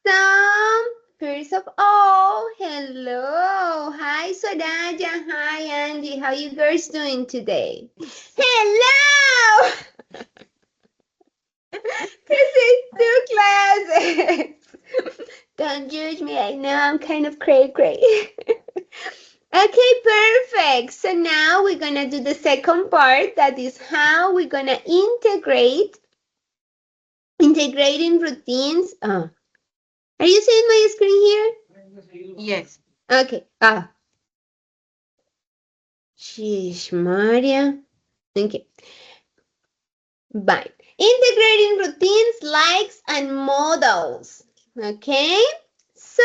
So, first of all, hello. Hi, Soraya. Hi, Angie. How you girls doing today? Hello! This is two classes. Don't judge me. I know I'm kind of cray-cray. Okay, perfect. So now we're gonna do the second part. That is how we're gonna integrating routines. Are you seeing my screen here? Yes. Okay. Sheesh, Maria. Okay. Bye. Integrating routines, likes, and models. Okay. So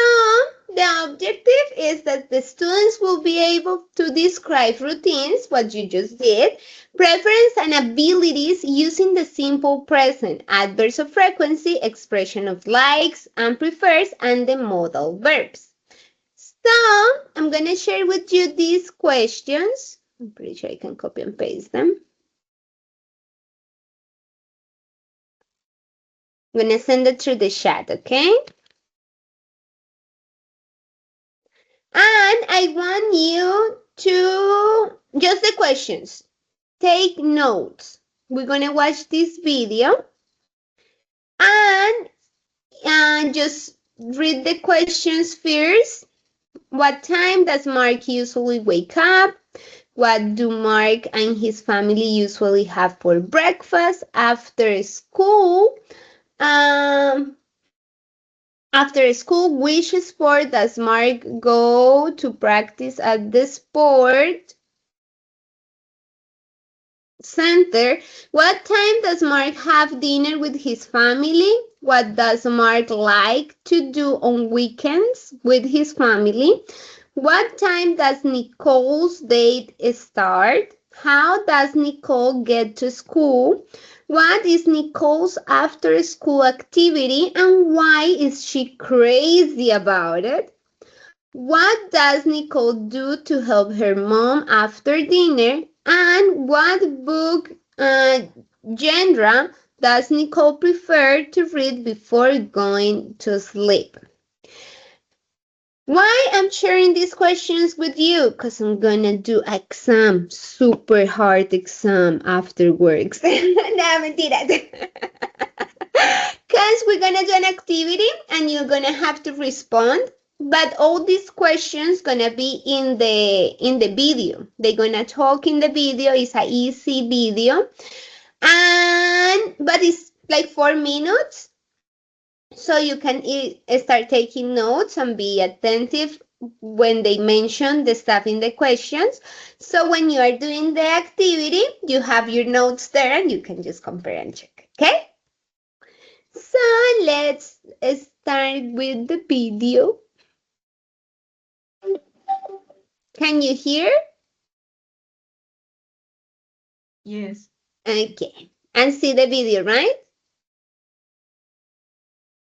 the objective is that the students will be able to describe routines, what you just did, preference and abilities using the simple present, adverbs of frequency, expression of likes and prefers, and the modal verbs. So I'm going to share with you these questions. I'm pretty sure I can copy and paste them. I'm going to send it through the chat, okay? And I want you to, just the questions, take notes. We're going to watch this video and just read the questions first. What time does Mark usually wake up? What do Mark and his family usually have for breakfast after school? Um, After school, which sport does Mark go to practice at the sport center? What time does Mark have dinner with his family? What does Mark like to do on weekends with his family? What time does Nicole's date start? How does Nicole get to school? What is Nicole's after school activity and why is she crazy about it? What does Nicole do to help her mom after dinner? And what book genre does Nicole prefer to read before going to sleep? Why I'm sharing these questions with you? Because I'm gonna do exam, super hard exam afterwards. No, mentiras. Because we're gonna do an activity and you're gonna have to respond. But all these questions gonna be in the video. They're gonna talk in the video. It's a easy video, and but it's like 4 minutes, so you can start taking notes and be attentive when they mention the stuff in the questions. So when you are doing the activity, you have your notes there and you can just compare and check. Okay? So let's start with the video. Can you hear? Yes. Okay. And see the video, right?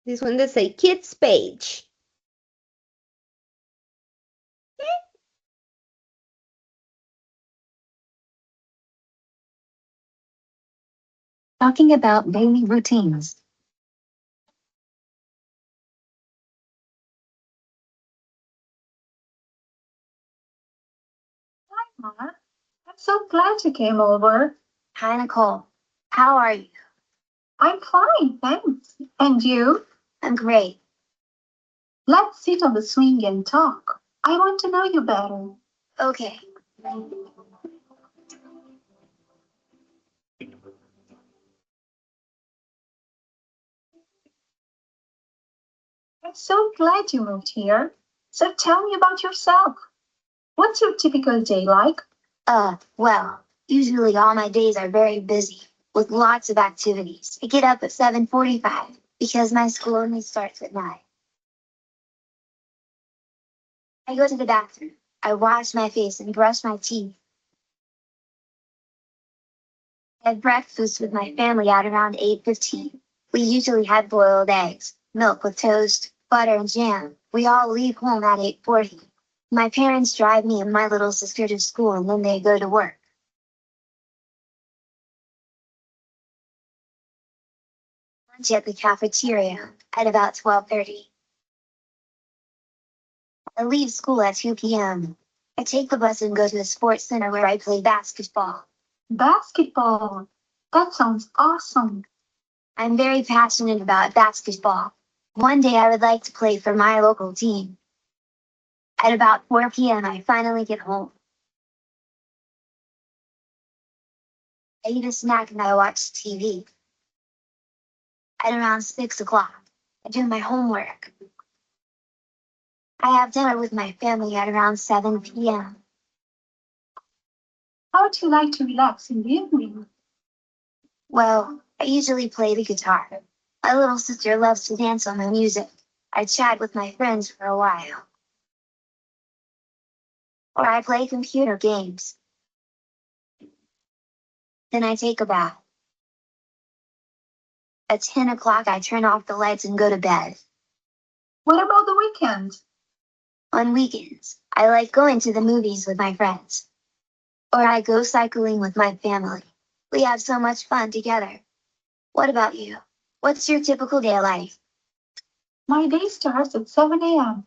This one that say kids page. Talking about daily routines. Hi, Mama. I'm so glad you came over. Hi, Nicole. How are you? I'm fine, thanks. And you? I'm great. Let's sit on the swing and talk. I want to know you better. Okay. I'm so glad you moved here. So tell me about yourself. What's your typical day like? Well, usually all my days are very busy with lots of activities. I get up at 7:45 because my school only starts at 9. I go to the bathroom. I wash my face and brush my teeth. I have breakfast with my family at around 8:15. We usually have boiled eggs, milk with toast, butter and jam. We all leave home at 8:40. My parents drive me and my little sister to school and then they go to work. lunch at the cafeteria at about 12:30. I leave school at 2 p.m. I take the bus and go to the sports center where I play basketball. Basketball. That sounds awesome. I'm very passionate about basketball. One day I would like to play for my local team. At about 4 p.m. I finally get home. I eat a snack and I watch TV. At around 6 o'clock, I do my homework. I have dinner with my family at around 7 p.m. How do you like to relax in the evening? Well, I usually play the guitar. My little sister loves to dance on my music. I chat with my friends for a while. Or I play computer games. Then I take a bath. At 10 o'clock, I turn off the lights and go to bed. What about the weekend? On weekends, I like going to the movies with my friends. Or I go cycling with my family. We have so much fun together. What about you? What's your typical day like? My day starts at 7 a.m.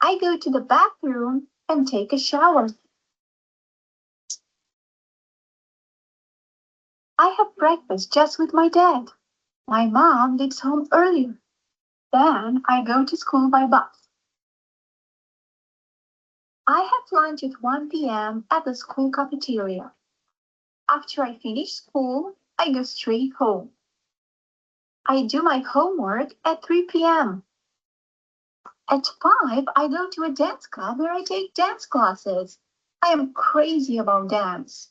I go to the bathroom and take a shower. I have breakfast just with my dad. My mom leaves home earlier. Then I go to school by bus. I have lunch at 1 p.m. at the school cafeteria. After I finish school, I go straight home. I do my homework at 3 p.m. At 5, I go to a dance club where I take dance classes. I am crazy about dance.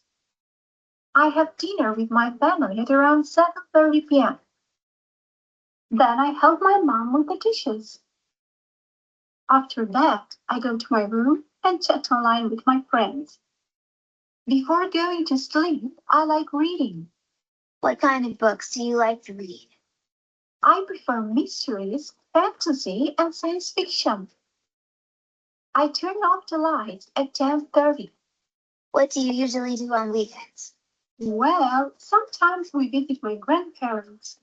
I have dinner with my family at around 7:30 p.m. Then I help my mom with the dishes. After that, I go to my room and chat online with my friends. Before going to sleep, I like reading. What kind of books do you like to read? I prefer mysteries, fantasy, and science fiction. I turn off the lights at 10:30. What do you usually do on weekends? Well, sometimes we visit my grandparents.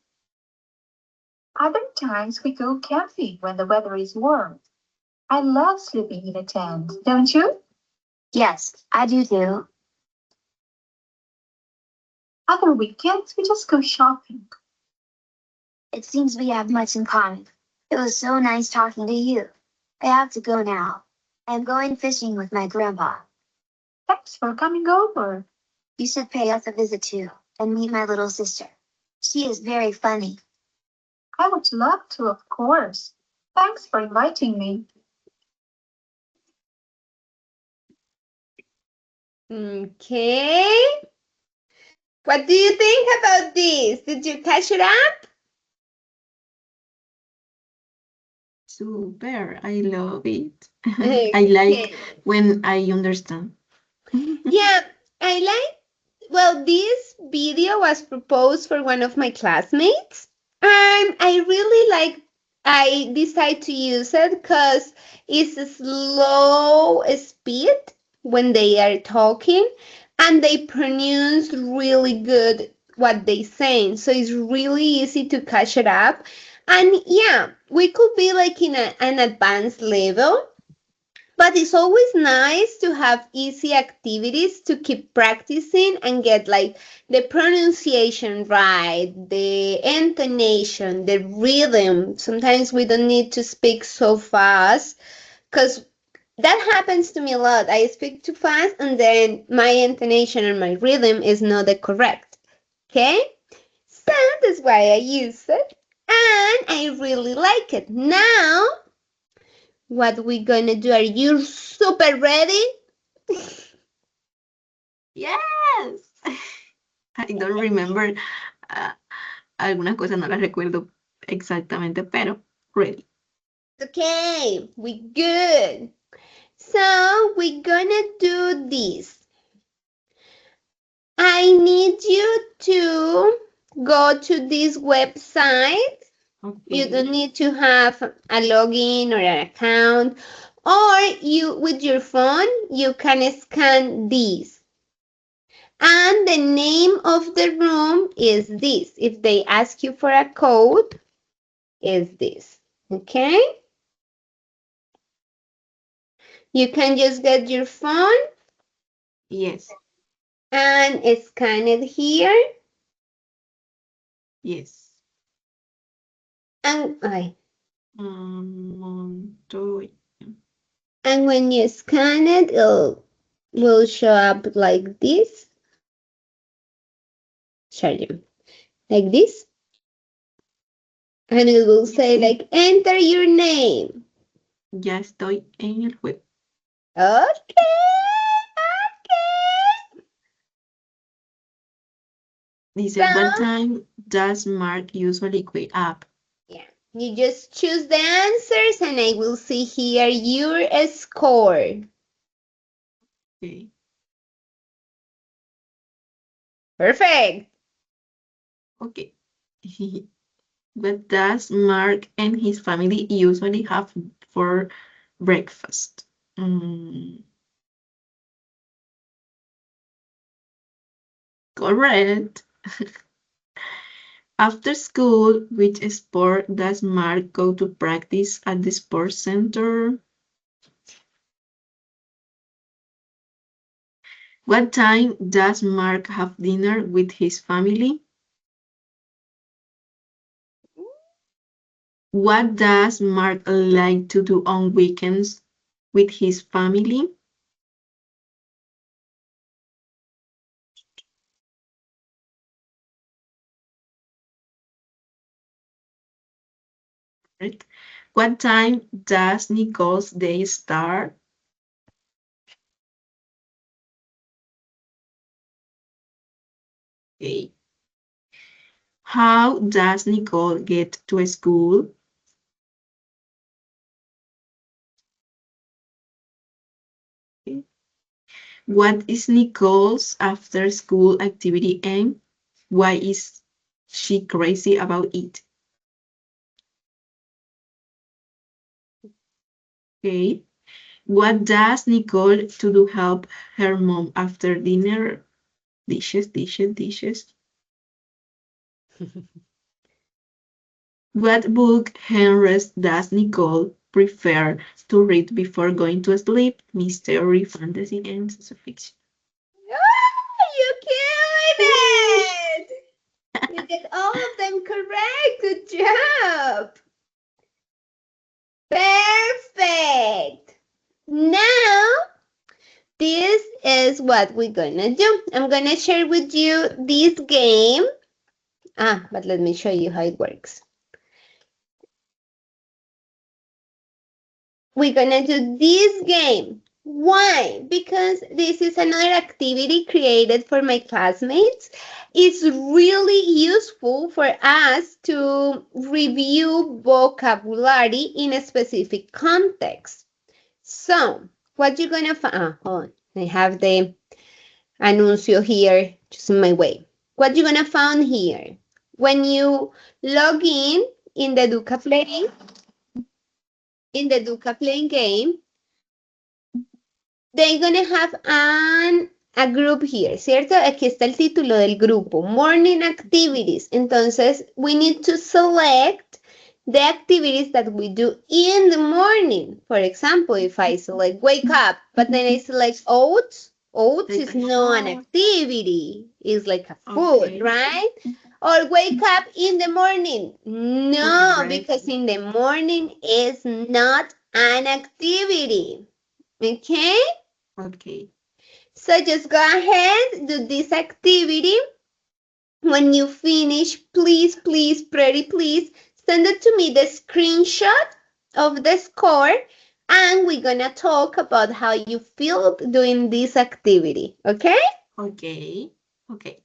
Other times we go camping when the weather is warm. I love sleeping in a tent, don't you? Yes, I do too. Other weekends we just go shopping. It seems we have much in common. It was so nice talking to you. I have to go now. I'm going fishing with my grandpa. Thanks for coming over. You should pay us a visit too, and meet my little sister. She is very funny. I would love to, of course. Thanks for inviting me. Okay. What do you think about this? Did you catch it up? Super. I love it. I like Okay. when I understand. Yeah, I like, well, this video was proposed for one of my classmates, and I really like, I decided to use it because it's a slow speed when they are talking, and they pronounce really good what they saying. So it's really easy to catch it up. And yeah, we could be like in an advanced level, but it's always nice to have easy activities to keep practicing and get like the pronunciation right, the intonation, the rhythm. Sometimes we don't need to speak so fast because that happens to me a lot. I speak too fast and then my intonation and my rhythm is not the correct. Okay? So that's why I use it. And I really like it. Now, what we gonna do? Are you super ready? Yes. I don't remember. ah, Algunas cosas no las recuerdo exactamente, pero ready. Okay, we good. So we're gonna do this. I need you to go to this website. You Okay. don't need to have a login or an account, or you with your phone you can scan this. And the name of the room is this. If they ask you for a code, is this. Okay? You can just get your phone Yes. and scan it here. Yes. And Montoya. and when you scan it, it will show up like this. Sorry, like this. And it will say like, enter your name. Ya estoy en el juego. Okay, Dice, okay. what time does Mark usually wake up? Yeah, you just choose the answers and I will see here your score. Okay. Perfect. Okay. What does Mark and his family usually have for breakfast? Correct. After school, which sport does Mark go to practice at the sports center? What time does Mark have dinner with his family? What does Mark like to do on weekends with his family? Right. What time does Nicole's day start? Okay. How does Nicole get to school? Okay. What is Nicole's after school activity and why is she crazy about it? Okay. What does Nicole to help her mom after dinner? Dishes, dishes, dishes. What book genres does Nicole prefer to read before going to sleep? Mystery, fantasy, and science fiction. Oh, you killed it! You get all of them correct. Good job. Perfect. Now, this is what we're gonna do. I'm gonna share with you this game. But let me show you how it works. We're gonna do this game. Why? Because this is another activity created for my classmates. It's really useful for us to review vocabulary in a specific context. So, what you're gonna find, hold on, I have the anuncio here just in my way. What you're gonna find here, when you log in the Duca Play, in the Duca Playing game, they're gonna have a group here, ¿cierto? Aquí está el título del grupo, Morning Activities. Entonces, we need to select the activities that we do in the morning. For example, if I select wake up, but then I select oats, oats is not an activity. It's like a food, Okay. right? Or wake up in the morning. No, Correct. because in the morning is not an activity. Okay? Okay. So just go ahead, do this activity. When you finish, please, please, pretty please, send it to me the screenshot of the score and we're gonna talk about how you feel doing this activity, okay? Okay. Okay.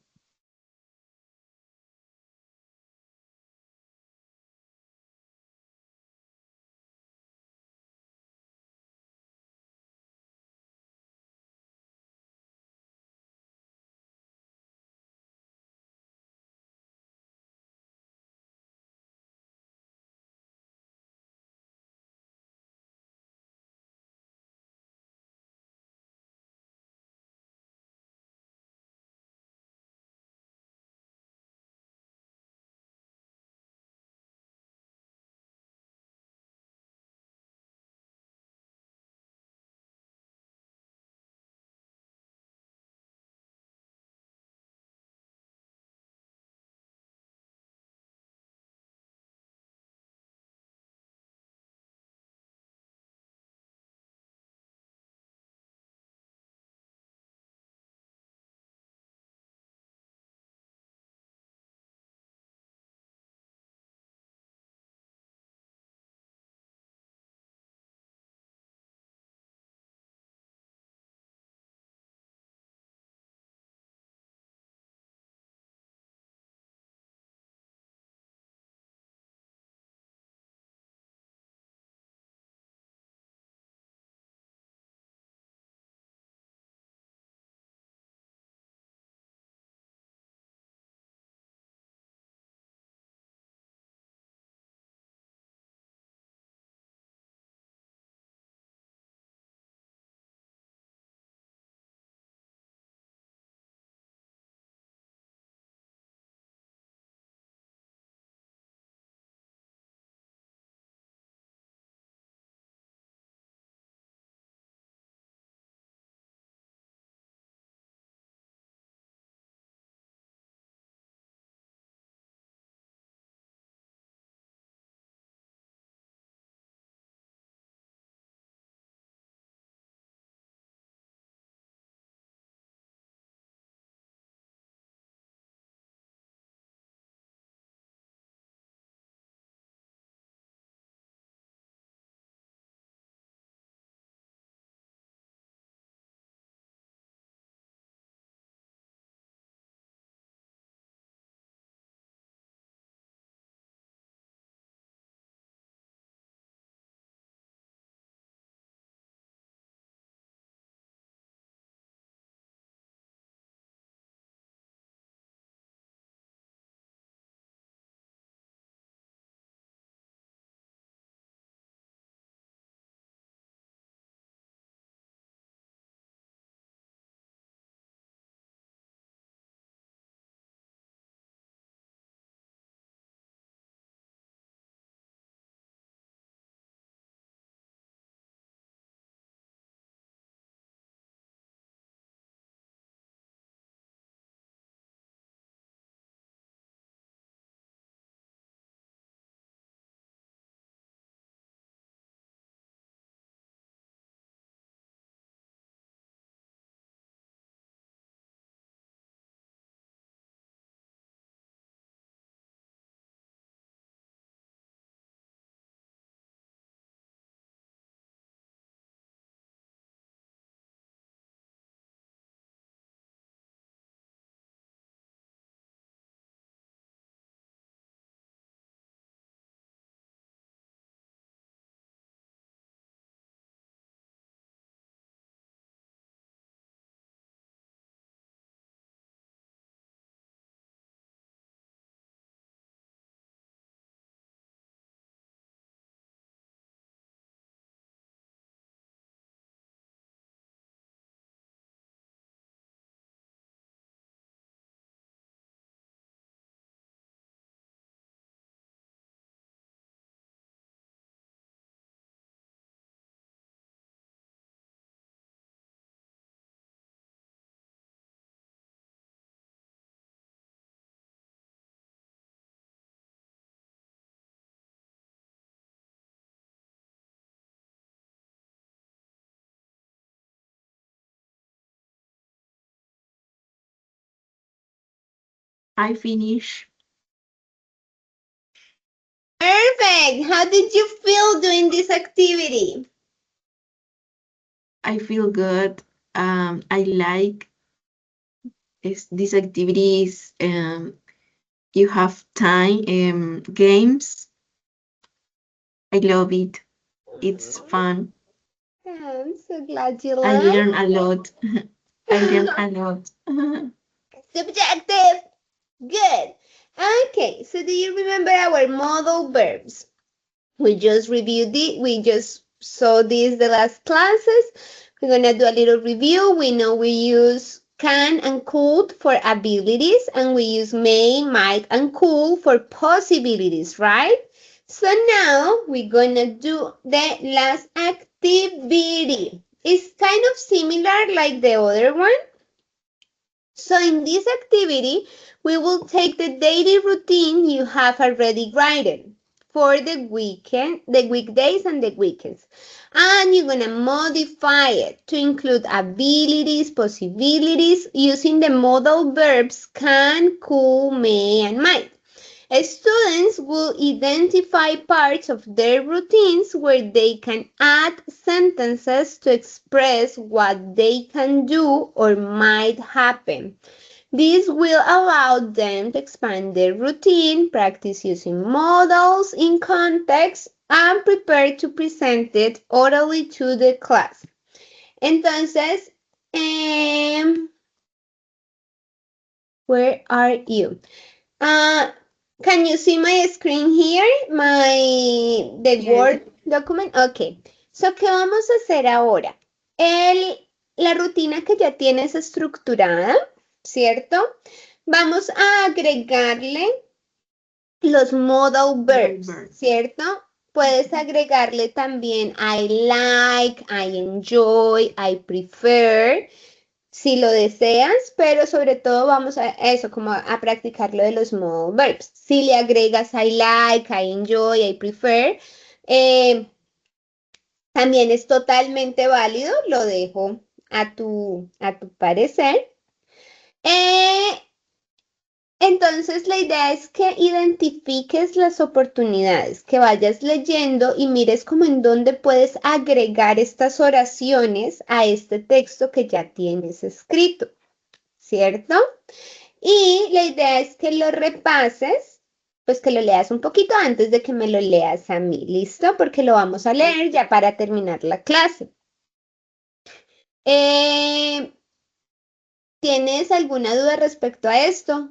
I finish. Perfect. How did you feel doing this activity? I feel good. I like these activities. You have time, games. I love it. It's fun. I'm so glad you I like. learn a lot. I learn a lot. Subjective. Good. Okay, so do you remember our modal verbs? We just reviewed it. We just saw this the last classes. We're gonna do a little review. We know we use can and could for abilities, and we use may, might, and could for possibilities, right? So now we're gonna do the last activity. It's kind of similar like the other one. So in this activity, we will take the daily routine you have already written for the weekend, the weekdays and the weekends. And you're gonna modify it to include abilities, possibilities using the modal verbs can, could, may, and might. Students will identify parts of their routines where they can add sentences to express what they can do or might happen. This will allow them to expand their routine, practice using models in context, and prepare to present it orally to the class. Entonces, where are you? Uh, can you see my screen here? The Yes. Word document. Ok. So, ¿qué vamos a hacer ahora? La rutina que ya tienes estructurada, ¿cierto? Vamos a agregarle los modal Modal verbs, verb. ¿cierto? Puedes agregarle también I like, I enjoy, I prefer si lo deseas, pero sobre todo vamos a eso, como a practicar lo de los modal verbs. Si le agregas I like, I enjoy, I prefer, eh, también es totalmente válido, lo dejo a tu parecer. Eh, entonces, la idea es que identifiques las oportunidades, que vayas leyendo y mires como en dónde puedes agregar estas oraciones a este texto que ya tienes escrito, ¿cierto? Y la idea es que lo repases, pues que lo leas un poquito antes de que me lo leas a mí, ¿listo? Porque lo vamos a leer ya para terminar la clase. Eh, ¿Tienes alguna duda respecto a esto?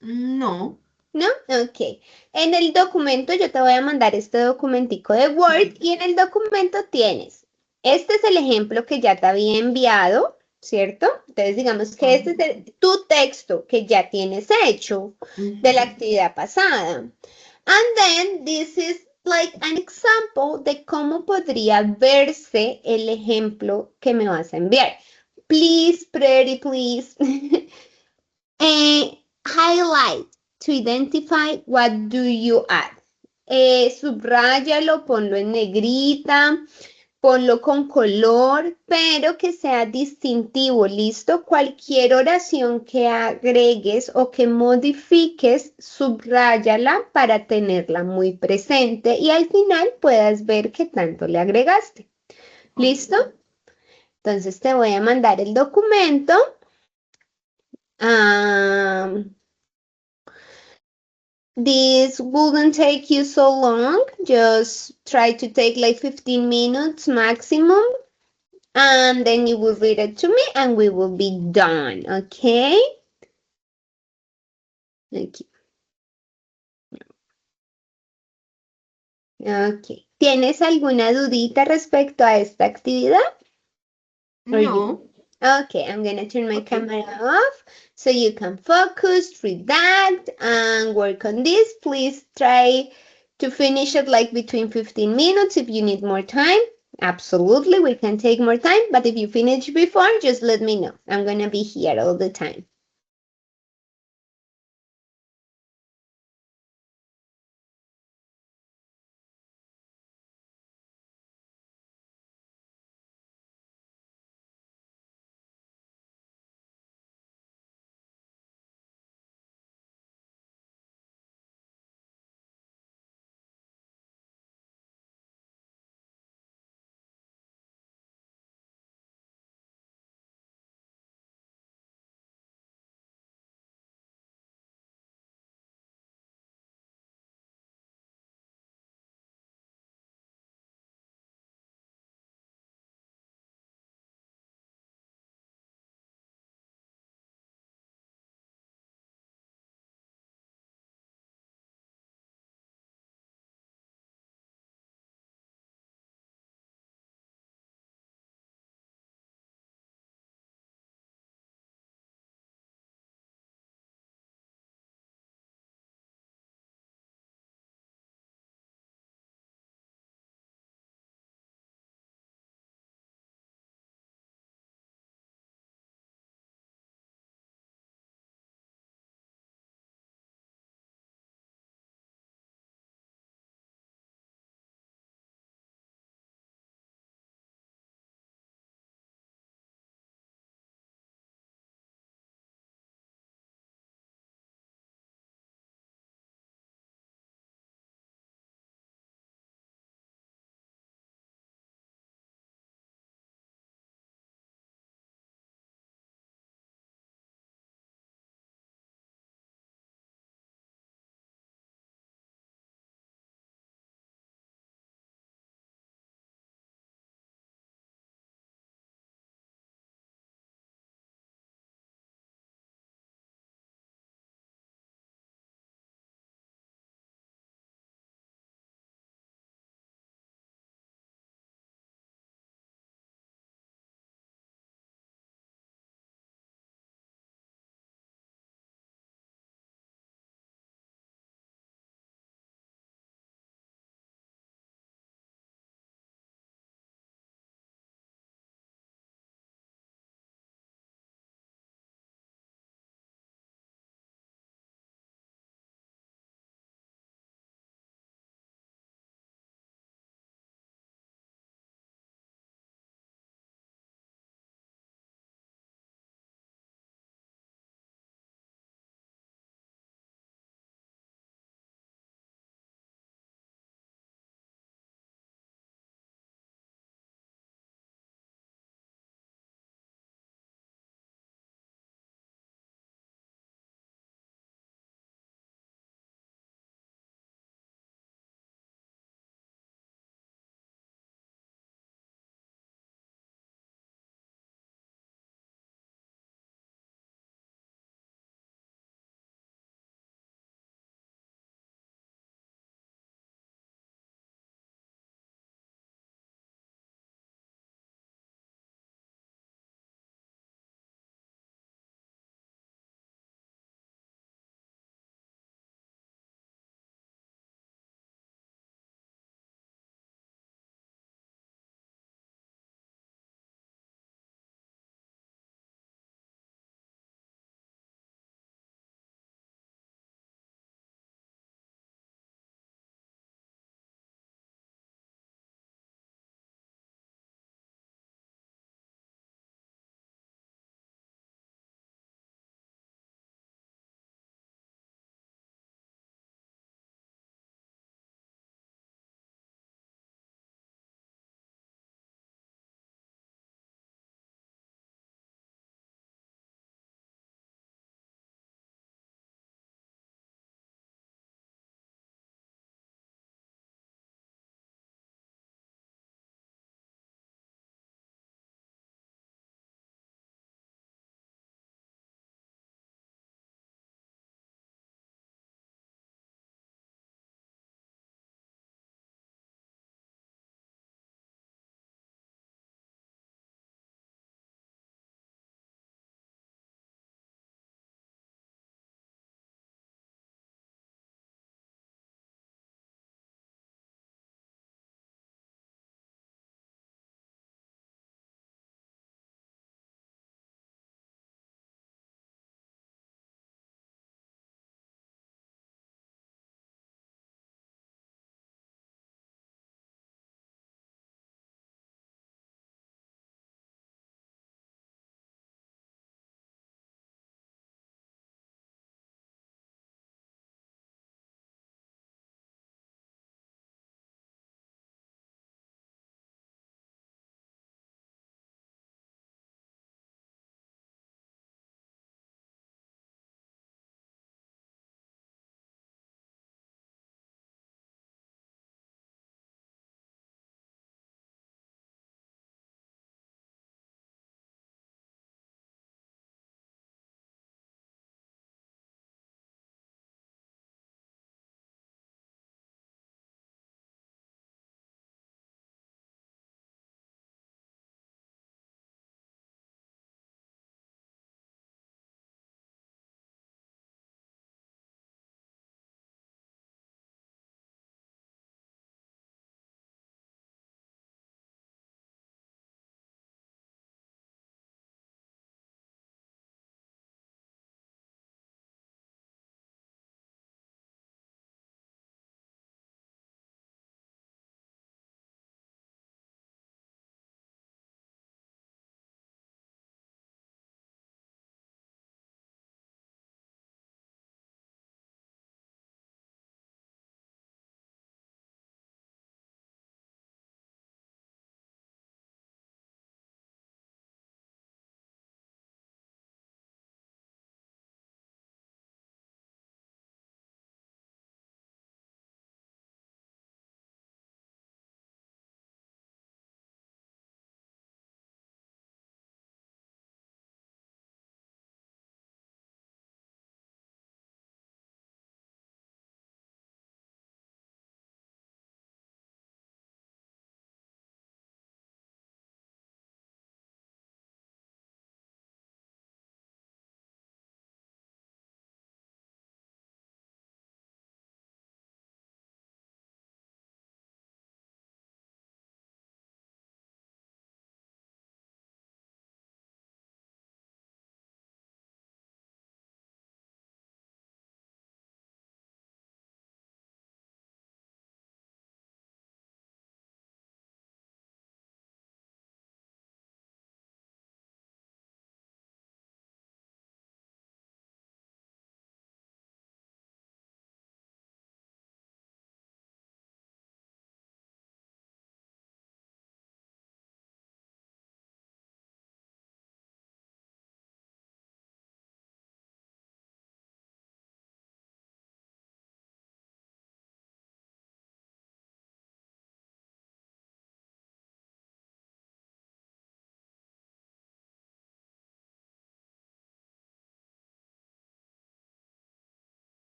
No. ¿No? Ok. En el documento, yo te voy a mandar este documentico de Word y en el documento tienes, este es el ejemplo que ya te había enviado, ¿cierto? Entonces, digamos que este es tu texto que ya tienes hecho de la actividad pasada. And then, this is like an example de cómo podría verse el ejemplo que me vas a enviar. Please, pretty please. Highlight to identify what do you add. Subráyalo, ponlo en negrita, ponlo con color, pero que sea distintivo, ¿listo? Cualquier oración que agregues o que modifiques, subráyala para tenerla muy presente y al final puedas ver qué tanto le agregaste. ¿Listo? Entonces te voy a mandar el documento. This wouldn't take you so long. Just try to take like 15 minutes maximum. And then you will read it to me and we will be done. Okay? Aquí. Okay. ¿Tienes alguna dudita respecto a esta actividad? No. Okay, I'm gonna turn my Okay. camera off so you can focus, redact, and work on this. Please try to finish it like between 15 minutes if you need more time. Absolutely, we can take more time, but if you finish before, just let me know. I'm gonna be here all the time.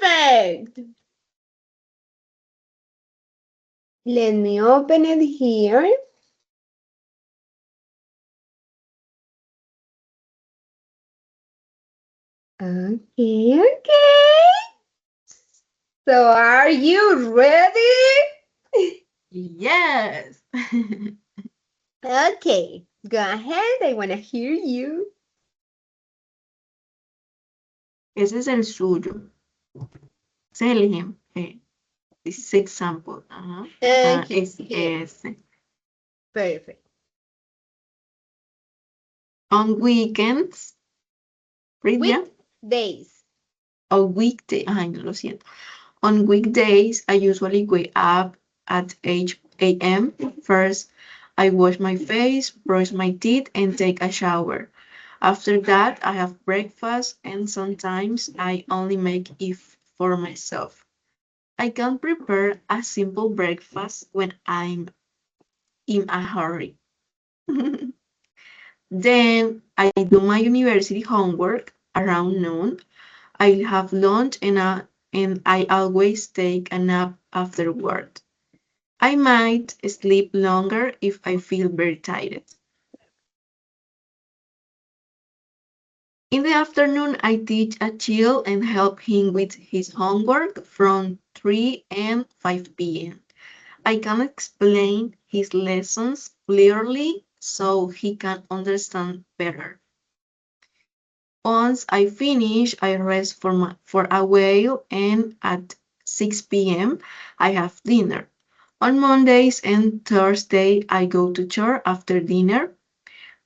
Perfect. Let me open it here. Okay, okay. So are you ready? Yes. Okay, go ahead. I want to hear you. Ese es el suyo. Ese es el ejemplo. This is example. Es Okay, ese. perfect. On weekends, Bridget, Weekdays. on weekday, ay, no lo siento. On weekdays, I usually wake up at 8 a.m. First, I wash my face, brush my teeth, and take a shower. After that, I have breakfast, and sometimes I only make it for myself. I can prepare a simple breakfast when I'm in a hurry. Then I do my university homework around noon. I have lunch and I always take a nap afterward. I might sleep longer if I feel very tired. In the afternoon, I teach a child and help him with his homework from 3 and 5 p.m. I can explain his lessons clearly so he can understand better. Once I finish, I rest for a while and at 6 p.m. I have dinner. On Mondays and Thursday, I go to church after dinner.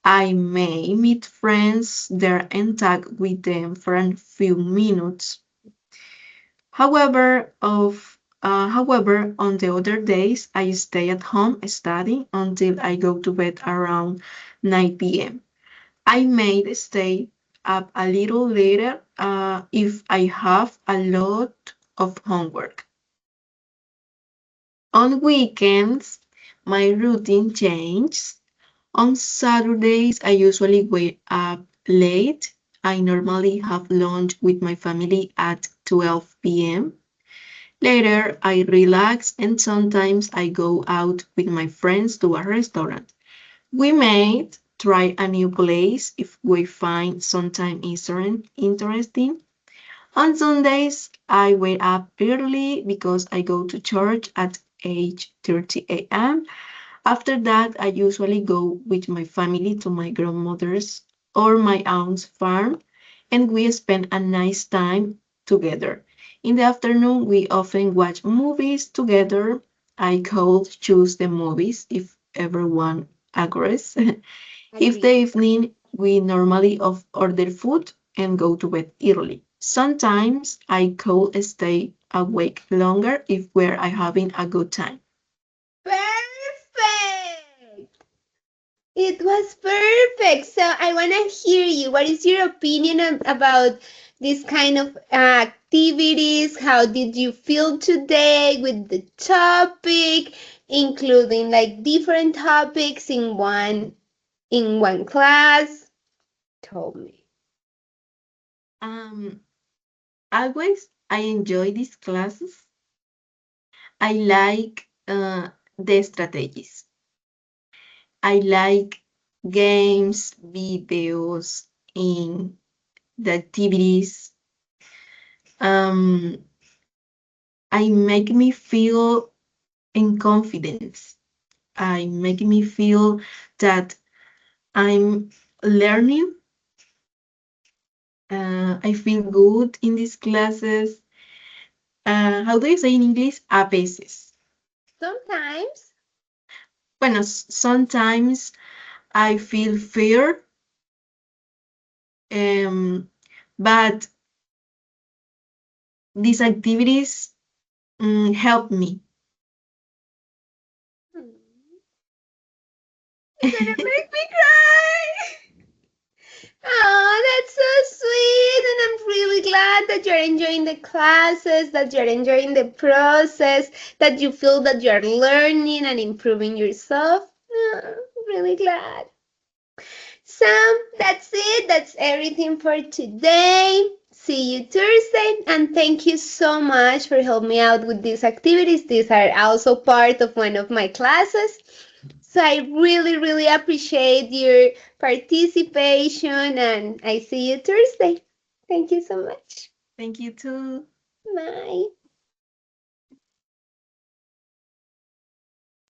I may meet friends there and talk with them for a few minutes. However, on the other days, I stay at home studying until I go to bed around 9 p.m. I may stay up a little later if I have a lot of homework. On weekends, my routine changes. On Saturdays, I usually wake up late. I normally have lunch with my family at 12 p.m. Later, I relax and sometimes I go out with my friends to a restaurant. We may try a new place if we find something interesting. On Sundays, I wake up early because I go to church at 8:30 a.m. After that, I usually go with my family to my grandmother's or my aunt's farm, and we spend a nice time together. In the afternoon, we often watch movies together. I could choose the movies if everyone agrees. If the Agree. evening, we normally order food and go to bed early. Sometimes I could stay awake longer if we're having a good time. Perfect. It was perfect. So I want to hear you. What is your opinion about this kind of activities? How did you feel today with the topic, including like different topics in one class? Told me. Um, Always I enjoy these classes. I like the strategies. I like games, videos, in the activities. Um, I make me feel in confidence. I make me feel that I'm learning. I feel good in these classes. How do you say in English? A veces. Sometimes. Bueno, sometimes I feel fear, but these activities help me. Hmm, you're gonna make me cry. Oh, that's so sweet. And I'm really glad that you're enjoying the classes, that you're enjoying the process, that you feel that you're learning and improving yourself. Oh, I'm really glad. So that's it. That's everything for today. See you Thursday, and thank you so much for helping me out with these activities. These are also part of one of my classes. So I really, really appreciate your participation, and I see you Thursday. Thank you so much. Thank you too. Bye.